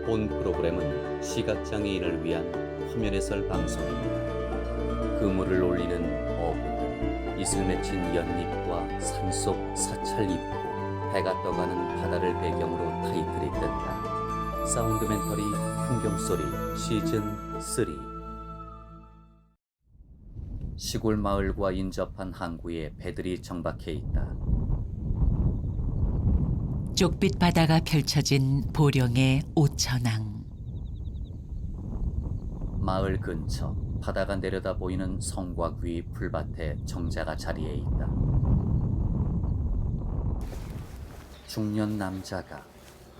본 프로그램은 시각장애인을 위한 화면 해설 방송입니다. 그물을 올리는 어부들, 이슬 맺힌 연잎과 산속 사찰 입구, 해가 떠가는 바다를 배경으로 타이틀이 뜬다. 사운드멘터리 풍경소리 시즌 3. 시골 마을과 인접한 항구에 배들이 정박해 있다. 쪽빛 바다가 펼쳐진 보령의 오천항. 마을 근처 바다가 내려다 보이는 성곽 위 풀밭에 정자가 자리해 있다. 중년 남자가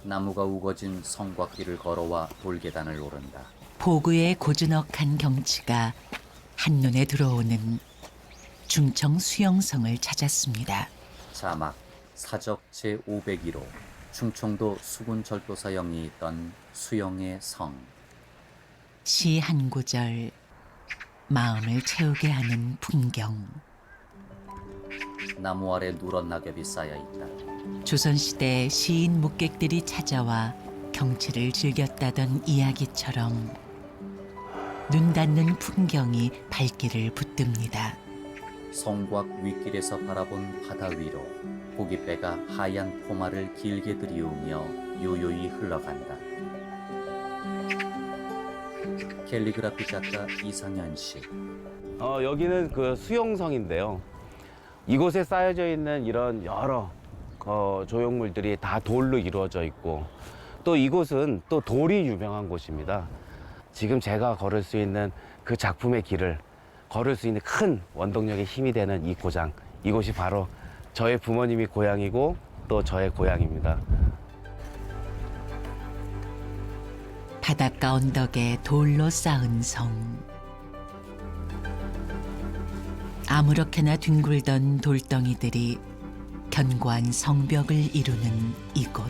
나무가 우거진 성곽 위를 걸어와 돌계단을 오른다. 포구의 고즈넉한 경치가 한눈에 들어오는 중청 수영성을 찾았습니다. 자막 사적 제501호 충청도 수군절도사 영이 있던 수영의 성. 시 한 구절, 마음을 채우게 하는 풍경. 나무 아래 누런 낙엽이 쌓여 있다. 조선시대 시인 묵객들이 찾아와 경치를 즐겼다던 이야기처럼 눈 닿는 풍경이 발길을 붙듭니다. 성곽 윗길에서 바라본 바다 위로 고깃배가 하얀 포마를 길게 들이우며 요요히 흘러간다. 캘리그라피 작가 이상현 씨. 여기는 그 수용성인데요. 이곳에 쌓여져 있는 이런 여러 조형물들이 다 돌로 이루어져 있고, 또 이곳은 또 돌이 유명한 곳입니다. 지금 제가 걸을 수 있는 그 작품의 길을 걸을 수 있는 큰 원동력의 힘이 되는 이 고장, 이곳이 바로 저의 부모님이 고향이고 또 저의 고향입니다. 바닷가 언덕에 돌로 쌓은 성. 아무렇게나 뒹굴던 돌덩이들이 견고한 성벽을 이루는 이곳.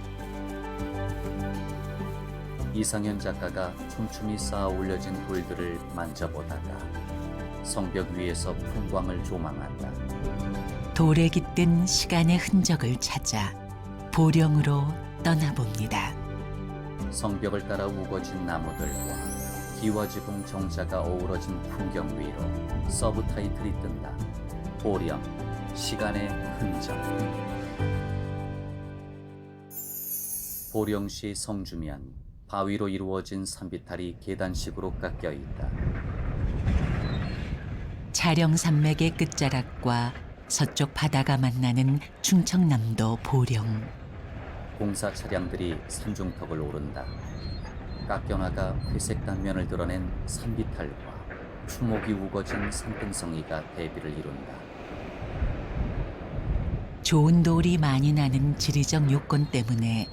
이상현 작가가 촘촘히 쌓아 올려진 돌들을 만져보다가 성벽 위에서 풍광을 조망한다. 돌에 깃든 시간의 흔적을 찾아 보령으로 떠나봅니다. 성벽을 따라 우거진 나무들과 기와지붕 정자가 어우러진 풍경 위로 서브 타이틀이 뜬다. 보령, 시간의 흔적. 보령시 성주면 바위로 이루어진 산비탈이 계단식으로 깎여 있다. 차령산맥의 끝자락과 서쪽 바다가 만나는 충청남도 보령. 공사 차량들이 산중턱을 오른다. 깎여나가 회색 단면을 드러낸 산비탈과 추목이 우거진 산등성이가 대비를 이룬다. 좋은 돌이 많이 나는 지리적 요건 때문에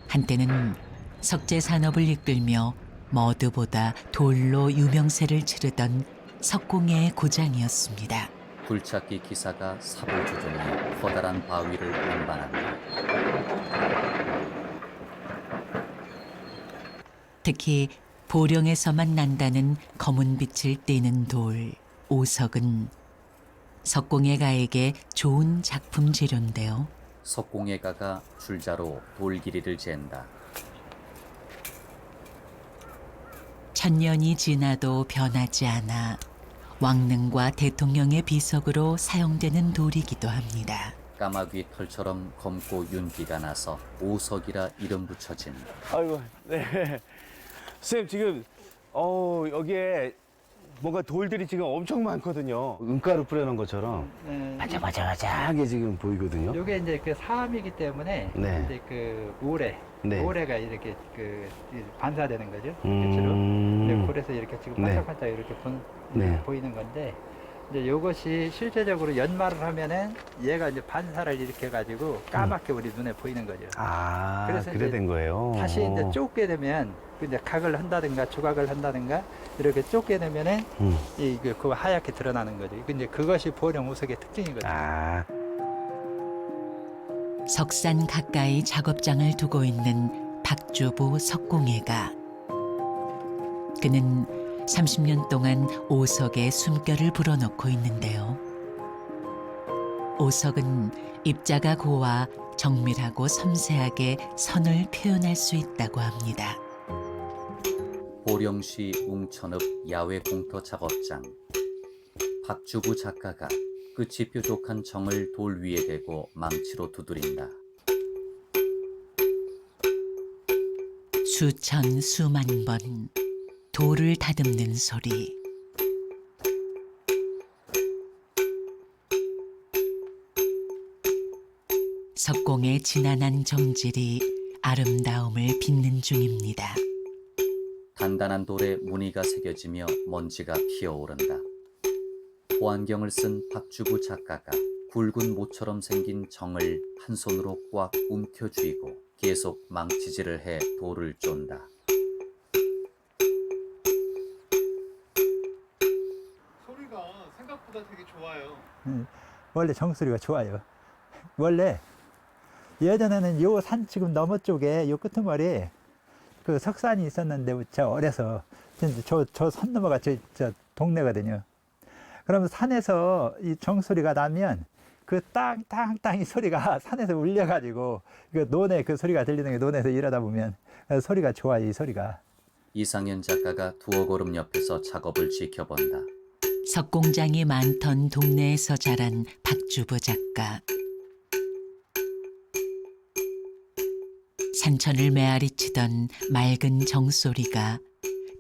한때는 석재 산업을 이끌며 머드보다 돌로 유명세를 치르던 석공예의 고장이었습니다. 굴착기 기사가 삽을 조종해 커다란 바위를 운반한다. 특히 보령에서만 난다는 검은 빛을 띠는 돌, 오석은 석공예가에게 좋은 작품 재료인데요. 석공예가가 줄자로 돌 길이를 잰다. 천년이 지나도 변하지 않아 왕릉과 대통령의 비석으로 사용되는 돌이기도 합니다. 까마귀 털처럼 검고 윤기가 나서 오석이라 이름 붙여진. 아이고, 네. 선생님, 지금, 여기에 뭔가 돌들이 지금 엄청 많거든요. 은가루 뿌려놓은 것처럼 네, 바짝바짝하게 지금 보이거든요. 요게 이제 그 사암이기 때문에 네. 이제 그 모래, 네. 모래가 이렇게 그 반사되는 거죠. 빛으로. 네, 그래서 이렇게 지금 네. 반짝반짝 이렇게 네. 보이는 건데, 이제 요것이 실제적으로 연마를 하면은 얘가 이제 반사를 이렇게 가지고 까맣게 우리 눈에 보이는 거죠. 아, 그래서 그래 이제 된 거예요. 다시 이제 쫓게 되면 이제 각을 한다든가 조각을 한다든가 이렇게 쫓게 되면은 그 하얗게 드러나는 거죠. 근데 그것이 보령 우석의 특징이거든요. 아, 석산 가까이 작업장을 두고 있는 박주부 석공예가. 그는 30년 동안 오석의 숨결을 불어넣고 있는데요. 오석은 입자가 고와 정밀하고 섬세하게 선을 표현할 수 있다고 합니다. 보령시 웅천읍 야외 공터 작업장. 박주부 작가가 끝이 뾰족한 정을 돌 위에 대고 망치로 두드린다. 수천 수만 번 돌을 다듬는 소리. 석공의 지난한 정질이 아름다움을 빚는 중입니다. 단단한 돌에 무늬가 새겨지며 먼지가 피어오른다. 보안경을 쓴 박주부 작가가 굵은 모처럼 생긴 정을 한 손으로 꽉 움켜쥐고 계속 망치질을 해 돌을 쫀다. 소리가 생각보다 되게 좋아요. 원래 정수리가 좋아요. 원래 예전에는 요 산 지금 너머 쪽에 요 끄트머리 그 석산이 있었는데 제가 어려서 저 산 너머가 저 동네거든요. 그러면 산에서 이 정소리가 나면 그 땅땅땅 이 소리가 산에서 울려가지고 그 논에 그 소리가 들리는 게 논에서 일하다 보면 소리가 좋아요, 이 소리가. 이상현 작가가 두어 걸음 옆에서 작업을 지켜본다. 석공장이 많던 동네에서 자란 박주부 작가. 산천을 메아리치던 맑은 정소리가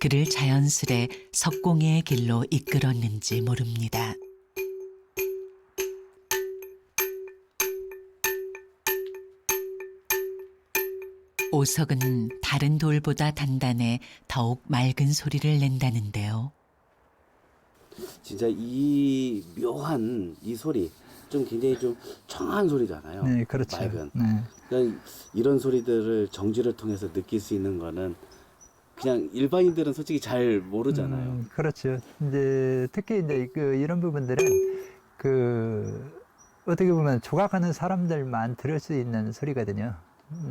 그를 자연스레 석공의 길로 이끌었는지 모릅니다. 오석은 다른 돌보다 단단해 더욱 맑은 소리를 낸다는데요. 진짜 이 묘한 이 소리 좀 굉장히 좀 청한 소리잖아요. 네, 그렇죠. 맑은. 네. 그러니까 이런 소리들을 정지를 통해서 느낄 수 있는 거는 그냥 일반인들은 솔직히 잘 모르잖아요. 그렇죠. 이제 특히 이제 이런 부분들은 그 어떻게 보면 조각하는 사람들만 들을 수 있는 소리거든요.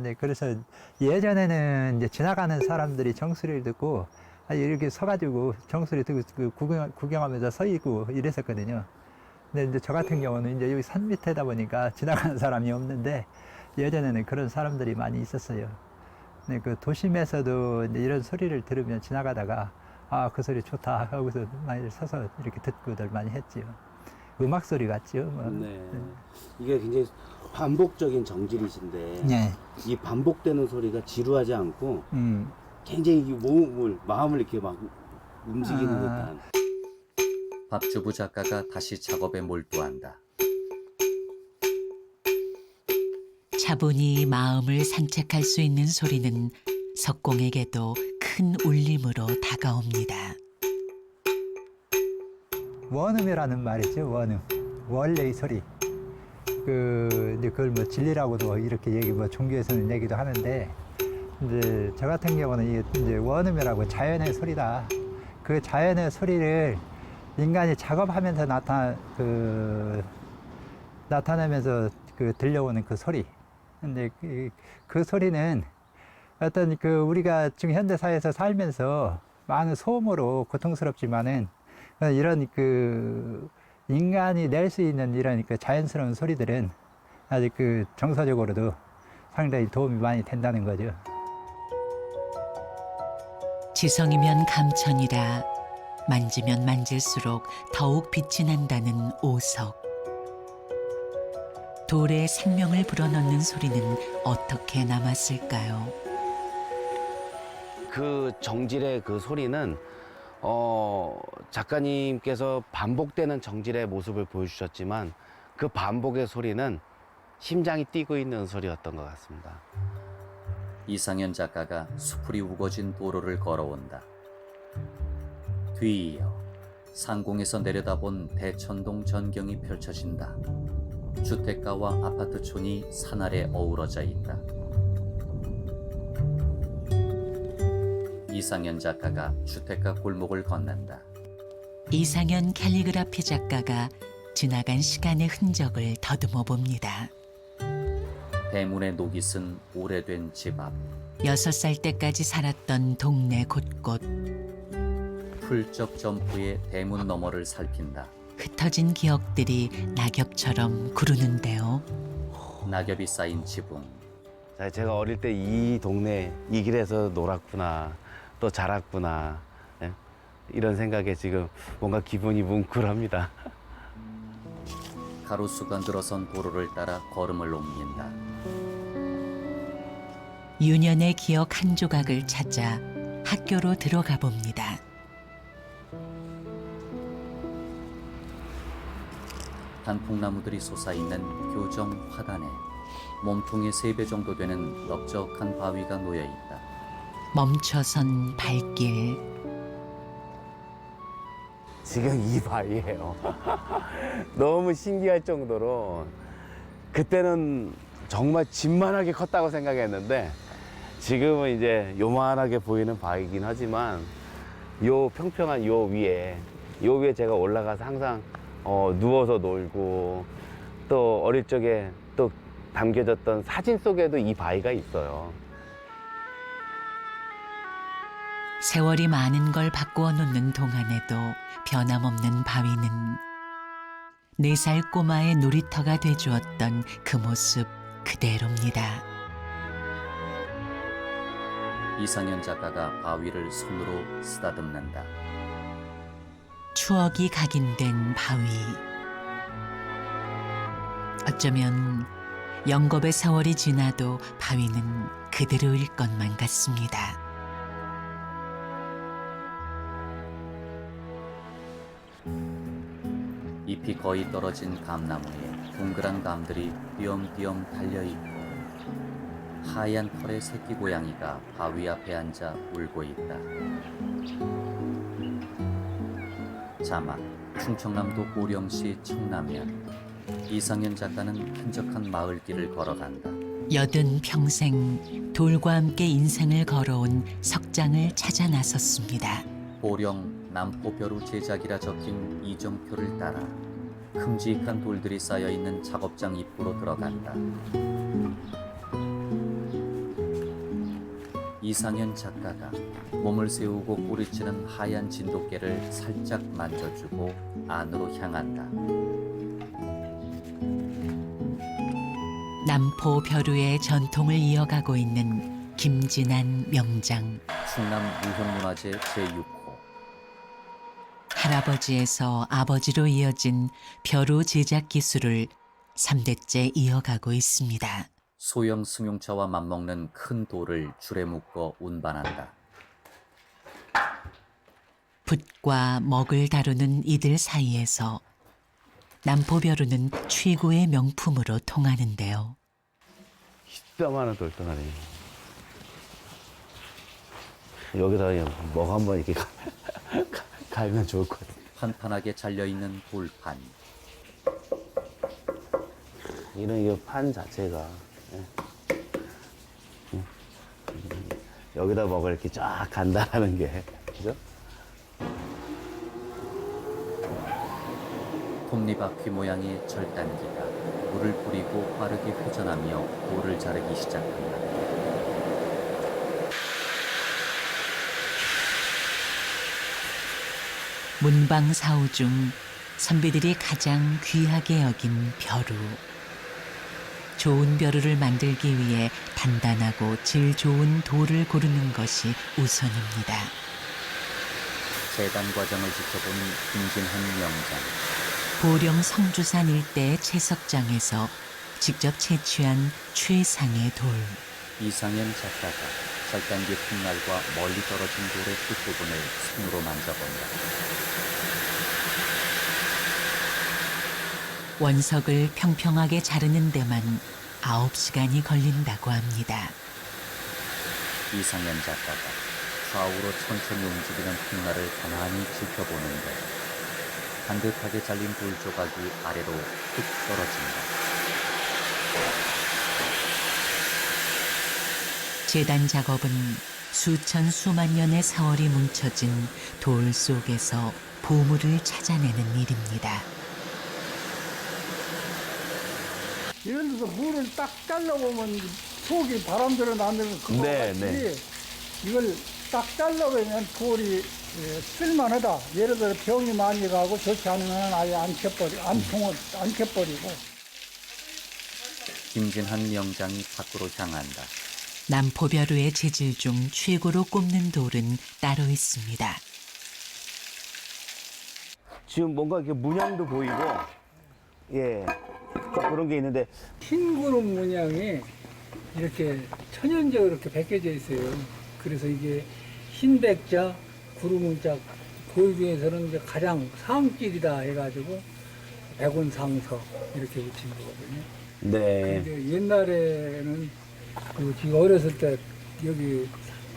네, 그래서 예전에는 이제 지나가는 사람들이 정수리를 듣고 이렇게 서가지고 정수리 듣고 그 구경하면서 서 있고 이랬었거든요. 근데 이제 저 같은 경우는 이제 여기 산 밑에다 보니까 지나가는 사람이 없는데 예전에는 그런 사람들이 많이 있었어요. 네, 그 도심에서도 이제 이런 소리를 들으면 지나가다가 아, 그 소리 좋다 하고서 많이 서서 이렇게 듣고들 많이 했지요. 음악 소리 같죠. 뭐. 네. 이게 굉장히 반복적인 정질이신데 네. 이 반복되는 소리가 지루하지 않고 굉장히 이 마음을 이렇게 막 움직이는 듯한. 박주부 작가가 다시 작업에 몰두한다. 차분히 마음을 산책할 수 있는 소리는 석공에게도 큰 울림으로 다가옵니다. 원음이라는 말이죠. 원음. 원래의 소리. 이제 그걸 뭐 진리라고도 이렇게 종교에서는 얘기도 하는데, 이제 저 같은 경우는 이제 원음이라고 자연의 소리다. 그 자연의 소리를 인간이 작업하면서 나타내면서 들려오는 그 소리. 근데 그 소리는 어떤 우리가 지금 현대사회에서 살면서 많은 소음으로 고통스럽지만은 이런 인간이 낼 수 있는 이런 자연스러운 소리들은 아직 정서적으로도 상당히 도움이 많이 된다는 거죠. 지성이면 감천이라 만지면 만질수록 더욱 빛이 난다는 오석. 돌에 생명을 불어넣는 소리는 어떻게 남았을까요? 그 정질의 그 소리는 작가님께서 반복되는 정질의 모습을 보여주셨지만 그 반복의 소리는 심장이 뛰고 있는 소리였던 것 같습니다. 이상현 작가가 수풀이 우거진 도로를 걸어온다. 뒤이어 상공에서 내려다본 대천동 전경이 펼쳐진다. 주택가와 아파트촌이 산 아래 어우러져 있다. 이상현 작가가 주택가 골목을 건넌다. 이상현 캘리그라피 작가가 지나간 시간의 흔적을 더듬어 봅니다. 대문에 녹이 쓴 오래된 집 앞. 6살 때까지 살았던 동네 곳곳. 풀적 점프에 대문 너머를 살핀다. 흩어진 기억들이 낙엽처럼 구르는데요. 낙엽이 쌓인 지붕. 제가 어릴 때 이 동네 이 길에서 놀았구나. 또 자랐구나. 예? 이런 생각에 지금 뭔가 기분이 뭉클합니다. 가로수가 늘어선 도로를 따라 걸음을 옮긴다. 유년의 기억 한 조각을 찾아 학교로 들어가 봅니다. 단풍나무들이 솟아있는 교정 화단에 몸통의 3배 정도 되는 넓적한 바위가 놓여 있다. 멈춰선 발길. 지금 이 바위예요. 너무 신기할 정도로 그때는 정말 집만하게 컸다고 생각했는데 지금은 이제 요만하게 보이는 바위이긴 하지만 요 평평한 요 위에 제가 올라가서 항상 누워서 놀고 또 어릴 적에 또 담겨졌던 사진 속에도 이 바위가 있어요. 세월이 많은 걸 바꾸어 놓는 동안에도 변함없는 바위는 4살 꼬마의 놀이터가 돼주었던 그 모습 그대로입니다. 이상현 작가가 바위를 손으로 쓰다듬는다. 추억이 각인된 바위. 어쩌면 영겁의 세월이 지나도 바위는 그대로일 것만 같습니다. 잎이 거의 떨어진 감나무에 동그란 감들이 띄엄띄엄 달려있고 하얀 털의 새끼 고양이가 바위 앞에 앉아 울고 있다. 자막 충청남도 보령시 청남면. 이상현 작가는 한적한 마을길을 걸어간다. 80평생 돌과 함께 인생을 걸어온 석장을 찾아 나섰습니다. 보령 남포벼루 제작이라 적힌 이정표를 따라 큼직한 돌들이 쌓여있는 작업장 입구로 들어간다. 이상현 작가가 몸을 세우고 꼬리치는 하얀 진돗개를 살짝 만져주고 안으로 향한다. 남포 벼루의 전통을 이어가고 있는 김진한 명장. 충남 무형문화재 제6호. 할아버지에서 아버지로 이어진 벼루 제작 기술을 3대째 이어가고 있습니다. 소형 승용차와 맞먹는 큰 돌을 줄에 묶어 운반한다. 붓과 먹을 다루는 이들 사이에서 남포벼루는 최고의 명품으로 통하는데요. 진짜만한 돌덩어리. 여기다 그냥 뭐 한번 이렇게 갈면 좋을 것 같아요. 판판하게 잘려있는 돌판. 이런 이 판 자체가 여기다 뭐가 이렇게 쫙 간다라는 게 그죠? 톱니바퀴 모양의 절단기가 물을 뿌리고 빠르게 회전하며 돌을 자르기 시작한다. 문방사우 중 선비들이 가장 귀하게 여긴 벼루. 좋은 벼루를 만들기 위해 단단하고 질 좋은 돌을 고르는 것이 우선입니다. 재단 과정을 지켜보는 김진한 명장. 보령 성주산 일대의 채석장에서 직접 채취한 최상의 돌. 이상현 작가가 절단기 풋날과 멀리 떨어진 돌의 끝부분을 손으로 만져본다. 원석을 평평하게 자르는 데만 9시간이 걸린다고 합니다. 이상현 작가가 좌우로 천천히 움직이는 풋날을 가만히 지켜보는데 반듯하게 잘린 돌 조각이 아래로 툭 떨어진다. 재단 작업은 수천 수만 년의 세월이 뭉쳐진 돌 속에서 보물을 찾아내는 일입니다. 예를 들어서 물을 딱 잘라보면 속이 바람 들어 나면 그거 네, 같이 네. 이걸 딱 잘라보면 돌이 쓸만하다. 예를 들어 병이 많이 가고 좋지 않으면 아예 안 켜버리고. 김진한 명장이 밖으로 향한다. 남포벼루의 재질 중 최고로 꼽는 돌은 따로 있습니다. 지금 뭔가 이렇게 문양도 보이고, 예, 그런 게 있는데, 흰 구름 문양이 이렇게 천연적으로 이렇게 베껴져 있어요. 그래서 이게 흰백자, 구름문자, 돌 중에서는 이제 가장 상길이다 해가지고 백운상서 이렇게 붙인 거거든요. 네. 근데 옛날에는 그 지금 어렸을 때 여기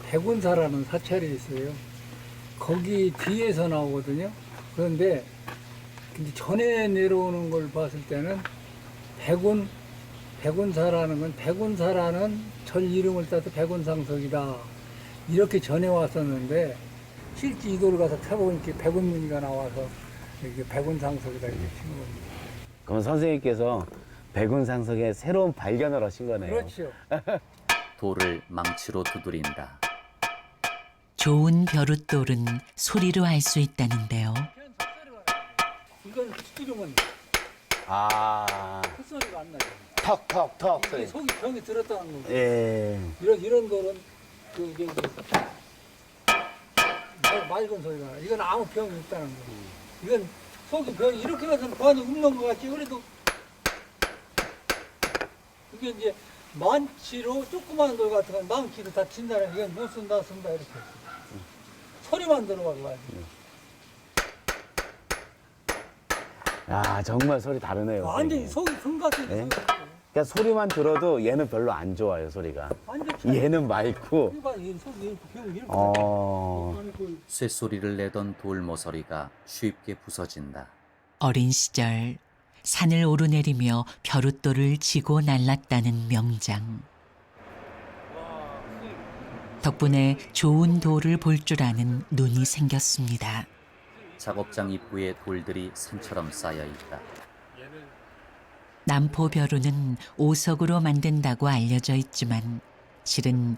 백운사라는 사찰이 있어요. 거기 뒤에서 나오거든요. 그런데 근데 전에 내려오는 걸 봤을 때는 백운사라는 건 백운사라는 절 이름을 따서 백운상석이다 이렇게 전해 왔었는데 실제 이 돌을 가서 타보니까 백운무늬가 나와서 이게 백운상석이다 이렇게 친 겁니다. 그럼 선생님께서 백운상석의 새로운 발견을 하신 거네요. 그렇죠. 돌을 망치로 두드린다. 좋은 벼룻돌은 소리로 알 수 있다는데요. 이건 두드리면 아, 헛소리가 안 나죠. 턱턱턱 이게 소리. 속이 병이 들었다는 거죠. 예. 이런 돌은 그 저기 맑은 소리가 나. 이건 아무 병이 없다는 거. 이건 속이 병이 이렇게 가서 많이 웃는 것 같지. 그래도 이게 이제 만치로 조그만 돌 같은 건 망치로 다 친다는 이건 못 쓴다 이렇게 소리만 들어가고 와요. 야, 정말 소리 다르네요. 완전히 선생님. 속이 금 같은 네? 소리. 그러니까 소리만 들어도 얘는 별로 안 좋아요, 소리가. 완전 차이. 얘는 맑고. 이봐, 얘 속이 이렇게 병이 이렇게. 아니, 그 쇳소리를 내던 돌 모서리가 쉽게 부서진다. 어린 시절 산을 오르내리며 벼룻돌을 지고 날랐다는 명장. 덕분에 좋은 돌을 볼 줄 아는 눈이 생겼습니다. 작업장 입구에 돌들이 산처럼 쌓여 있다. 남포벼루는 오석으로 만든다고 알려져 있지만 실은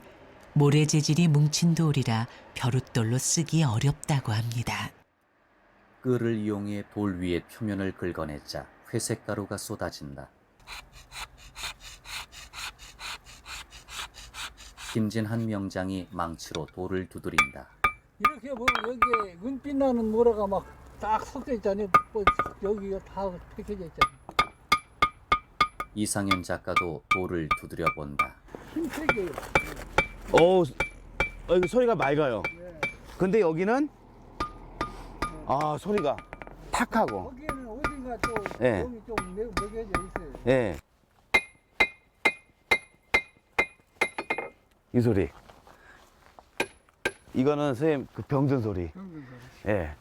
모래 재질이 뭉친 돌이라 벼룻돌로 쓰기 어렵다고 합니다. 끈을 이용해 돌 위에 표면을 긁어내자 회색 가루가 쏟아진다. 김진한 명장이 망치로 돌을 두드린다. 이렇게 보면 여기에 은빛 나는 모래가 막 딱 섞여 있잖아요. 뭐 여기가 다 벗겨져 있잖아요. 이상현 작가도 돌을 두드려 본다. 흰색이에요. 이거 소리가 맑아요. 네. 근데 여기는, 아, 소리가 탁하고. 거기에는 어딘가 또 예. 병이 좀 매겨져 있어요. 예. 이 소리. 이거는 선생님 그 병든 소리. 예.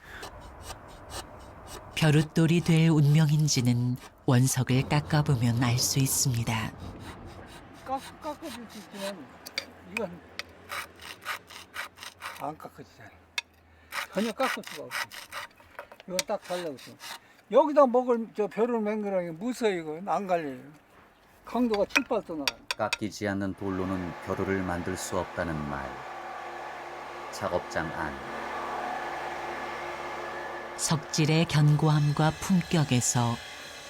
벼룻돌이 될 운명인지는 원석을 깎아보면 알 수 있습니다. 깎아줄 수 있지만 이건 안 깎아지잖아요. 전혀 깎을 수가 없어. 이건 딱 달라붙어. 여기다 먹을 저 벼를 맹그랑이 무서워 이건 안 갈려요. 강도가 7, 8도 나가요. 깎이지 않는 돌로는 벼루를 만들 수 없다는 말. 작업장 안. 석질의 견고함과 품격에서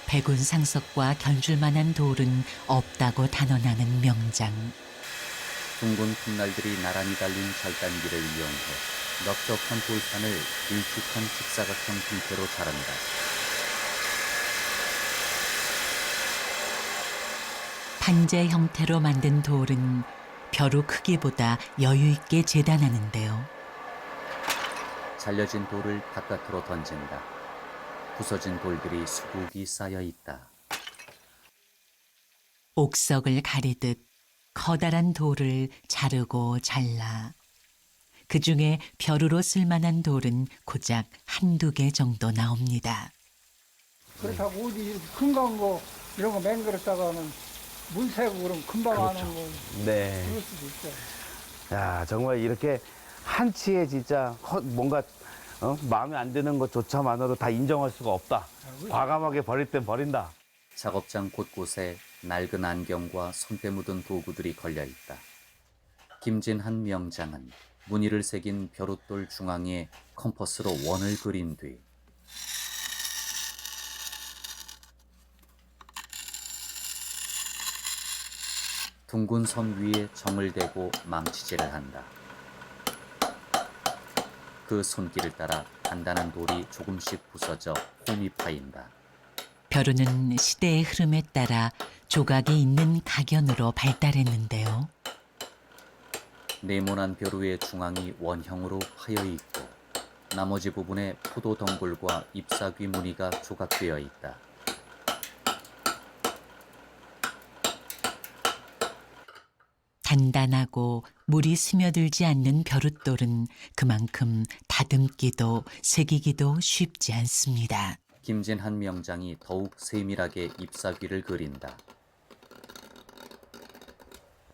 백운상석과 견줄만한 돌은 없다고 단언하는 명장. 둥근 훗날들이 나란히 달린 절단기를 이용해 넓적한 돌판을 길쭉한 직사각형 형태로 자른다. 판재 형태로 만든 돌은 벼루 크기보다 여유 있게 재단하는데요. 잘려진 돌을 바깥으로 던진다. 부서진 돌들이 수북이 쌓여 있다. 옥석을 가리듯 커다란 돌을 자르고 잘라 그 중에 벼루로 쓸만한 돌은 고작 한두 개 정도 나옵니다. 그렇다고 어디 금강 거 이런 거 맹그렸다가는 물새고 그러면 금방 안 오는 거 네. 그럴 수도 있어요. 야, 정말 이렇게 한치에 진짜 뭔가 마음에 안 드는 것조차만으로 다 인정할 수가 없다. 과감하게 버릴 땐 버린다. 작업장 곳곳에 낡은 안경과 손때 묻은 도구들이 걸려 있다. 김진한 명장은 무늬를 새긴 벼룻돌 중앙에 컴퍼스로 원을 그린 뒤 둥근 선 위에 정을 대고 망치질을 한다. 그 손길을 따라 단단한 돌이 조금씩 부서져 홈이 파인다. 벼루는 시대의 흐름에 따라 조각이 있는 각연으로 발달했는데요. 네모난 벼루의 중앙이 원형으로 파여 있고 나머지 부분에 포도 덩굴과 잎사귀 무늬가 조각되어 있다. 단단하고 물이 스며들지 않는 벼룻돌은 그만큼 다듬기도 새기기도 쉽지 않습니다. 김진한 명장이 더욱 세밀하게 잎사귀를 그린다.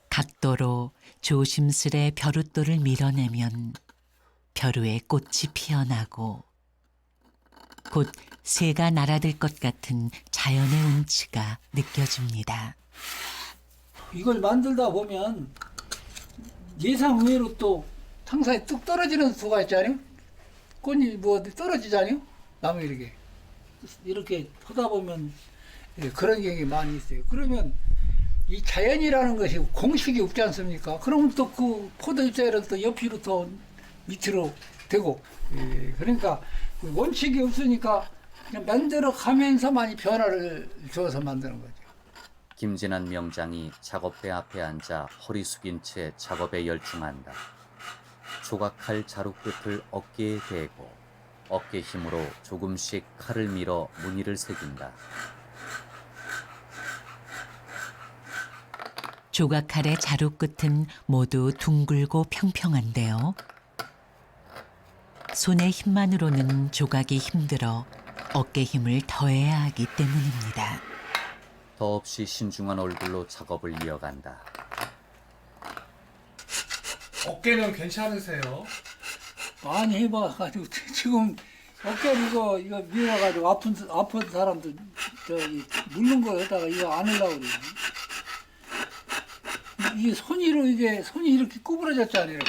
각도로 조심스레 벼룻돌을 밀어내면 벼루에 꽃이 피어나고 곧 새가 날아들 것 같은 자연의 운치가 느껴집니다. 이걸 만들다 보면 예상 외로 또 상사에 뚝 떨어지는 수가 있잖아요. 꽃이 뭐 어디 떨어지잖아요. 나무 이렇게 하다 보면 그런 경향이 많이 있어요. 그러면 이 자연이라는 것이 공식이 없지 않습니까? 그러면 또 그 포도 잎사귀를 또 옆으로 더 밑으로 되고 그러니까 그 원칙이 없으니까 그냥 만들어 가면서 많이 변화를 줘서 만드는 거죠. 김진한 명장이 작업대 앞에 앉아 허리 숙인 채 작업에 열중한다. 조각칼 자루 끝을 어깨에 대고 어깨 힘으로 조금씩 칼을 밀어 무늬를 새긴다. 조각칼의 자루 끝은 모두 둥글고 평평한데요. 손의 힘만으로는 조각이 힘들어 어깨 힘을 더해야 하기 때문입니다. 더없이 신중한 얼굴로 작업을 이어간다. 어깨는 괜찮으세요? 많이 해봐가지고 지금 어깨를 이거 밀어가지고 아픈 사람들 저기 물는 거에다가 이거 안 하려고 그래요. 이게 손이 이렇게 구부러졌잖아요.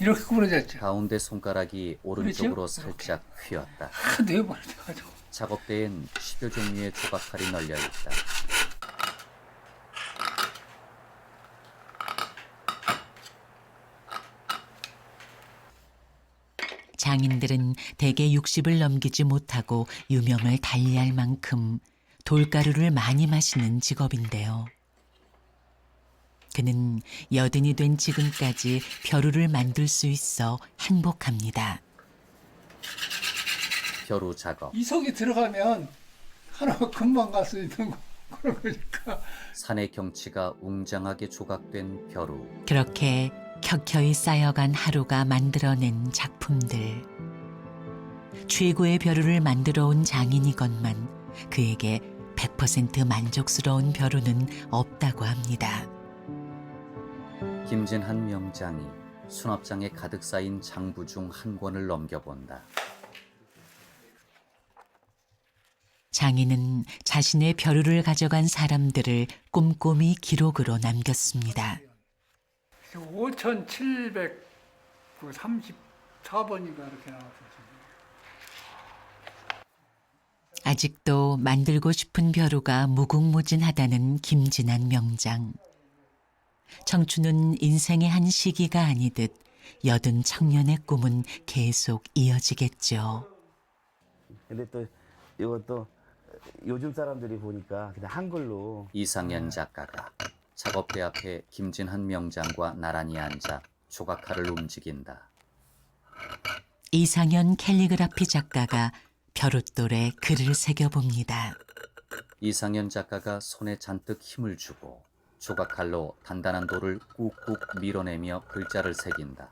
이렇게 구부러졌죠. 가운데 손가락이 오른쪽으로 그렇죠? 살짝 휘었다. 하도 해버려가지고. 작업대엔 10여 종류의 조각칼이 널려 있다. 장인들은 대개 60을 넘기지 못하고 유명을 달리할 만큼 돌가루를 많이 마시는 직업인데요. 그는 여든이 된 지금까지 벼루를 만들 수 있어 행복합니다. 벼루 작업. 이석이 들어가면 하나가 금방 갈 수 있는 거 그런 거니까. 산의 경치가 웅장하게 조각된 벼루. 그렇게 켜켜이 쌓여간 하루가 만들어낸 작품들. 최고의 벼루를 만들어 온 장인이건만 그에게 100% 만족스러운 벼루는 없다고 합니다. 김진한 명장이 수납장에 가득 쌓인 장부 중 한 권을 넘겨본다. 장인은 자신의 벼루를 가져간 사람들을 꼼꼼히 기록으로 남겼습니다. 5,734번인가 이렇게 나왔어요. 아직도 만들고 싶은 벼루가 무궁무진하다는 김진한 명장. 청춘은 인생의 한 시기가 아니듯 여든 청년의 꿈은 계속 이어지겠죠. 근데 또 이것도 요즘 사람들이 보니까 그냥 한글로 이상현 작가가 작업대 앞에 김진한 명장과 나란히 앉아 조각칼을 움직인다. 이상현 캘리그라피 작가가 벼룻돌에 글을 새겨봅니다. 이상현 작가가 손에 잔뜩 힘을 주고 조각칼로 단단한 돌을 꾹꾹 밀어내며 글자를 새긴다.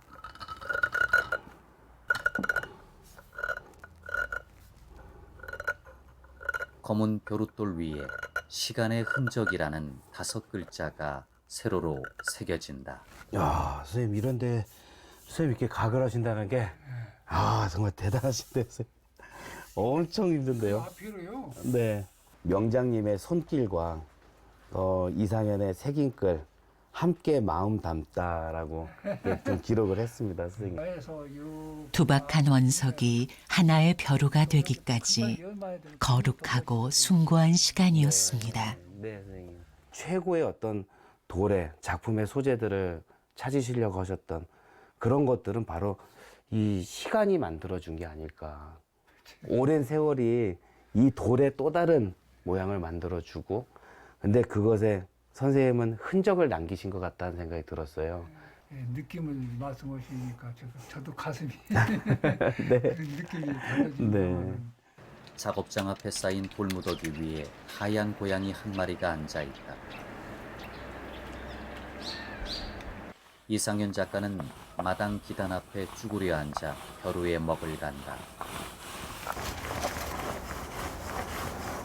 검은 벼룻돌 위에 시간의 흔적이라는 5글자가 세로로 새겨진다. 야, 선생님 이런데 선생님 이렇게 각을 하신다는 게 정말 대단하신데요. 선생님. 엄청 힘든데요. 필요요. 네. 명장님의 손길과 이상현의 새긴글 함께 마음 담다라고 좀 기록을 했습니다, 선생님. 투박한 원석이 하나의 벼루가 되기까지 거룩하고 숭고한 시간이었습니다. 네, 선생님. 최고의 어떤 돌의 작품의 소재들을 찾으시려고 하셨던 그런 것들은 바로 이 시간이 만들어준 게 아닐까. 오랜 세월이 이 돌의 또 다른 모양을 만들어주고, 근데 그것에 선생님은 흔적을 남기신 것 같다는 생각이 들었어요. 예, 느낌을 말씀하시니까 저도 가슴이 네. 그런 느낌이 달라지는 네. 작업장 앞에 쌓인 돌무더기 위에 하얀 고양이 한 마리가 앉아 있다. 이상현 작가는 마당 기단 앞에 쭈그려 앉아 벼루에 먹을 간다.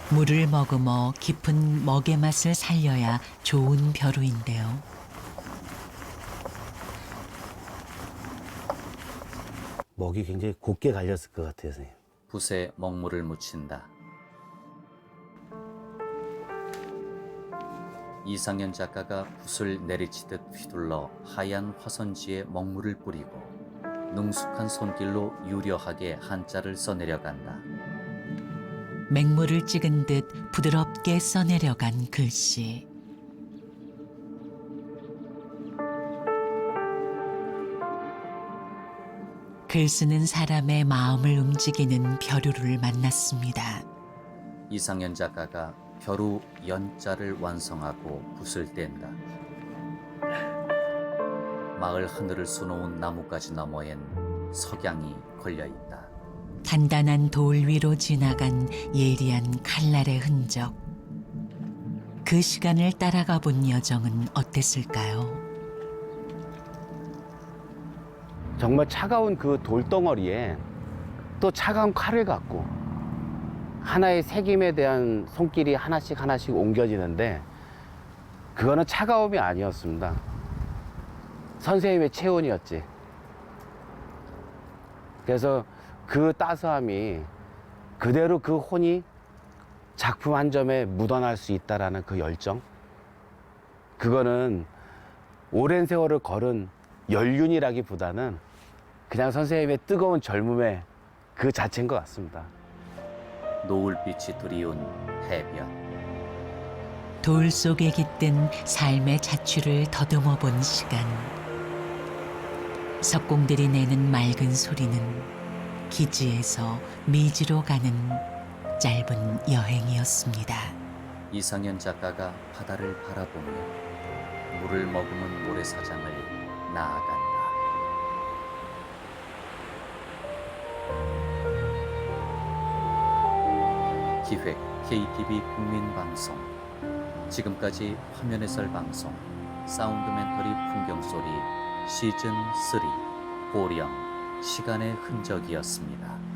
물을 머금어 깊은 먹의 맛을 살려야 좋은 벼루인데요. 먹이 굉장히 곱게 갈렸을 것 같아요, 선생님. 붓에 먹물을 묻힌다. 이상현 작가가 붓을 내리치듯 휘둘러 하얀 화선지에 먹물을 뿌리고 능숙한 손길로 유려하게 한자를 써내려간다. 맹물을 찍은 듯 부드럽게 써내려간 글씨. 글 쓰는 사람의 마음을 움직이는 벼루를 만났습니다. 이상현 작가가 벼루 연자를 완성하고 붓을 뗀다. 마을 하늘을 수놓은 나뭇가지 너머엔 석양이 걸려있다. 단단한 돌 위로 지나간 예리한 칼날의 흔적. 그 시간을 따라가 본 여정은 어땠을까요? 정말 차가운 그 돌덩어리에 또 차가운 칼을 갖고 하나의 새김에 대한 손길이 하나씩 옮겨지는데, 그거는 차가움이 아니었습니다. 선생님의 체온이었지. 그래서 그 따스함이 그대로 그 혼이 작품 한 점에 묻어날 수 있다라는 그 열정, 그거는 오랜 세월을 걸은 연륜이라기보다는 그냥 선생님의 뜨거운 젊음의 그 자체인 것 같습니다. 노을빛이 드리운 해변. 돌 속에 깃든 삶의 자취를 더듬어 본 시간. 석공들이 내는 맑은 소리는 기지에서 미지로 가는 짧은 여행이었습니다. 이상현 작가가 바다를 바라보며 물을 머금은 모래사장을 나아간다. 기획 KTV 국민방송. 지금까지 화면 해설 방송 사운드멘터리 풍경소리 시즌 3 보령 시간의 흔적이었습니다.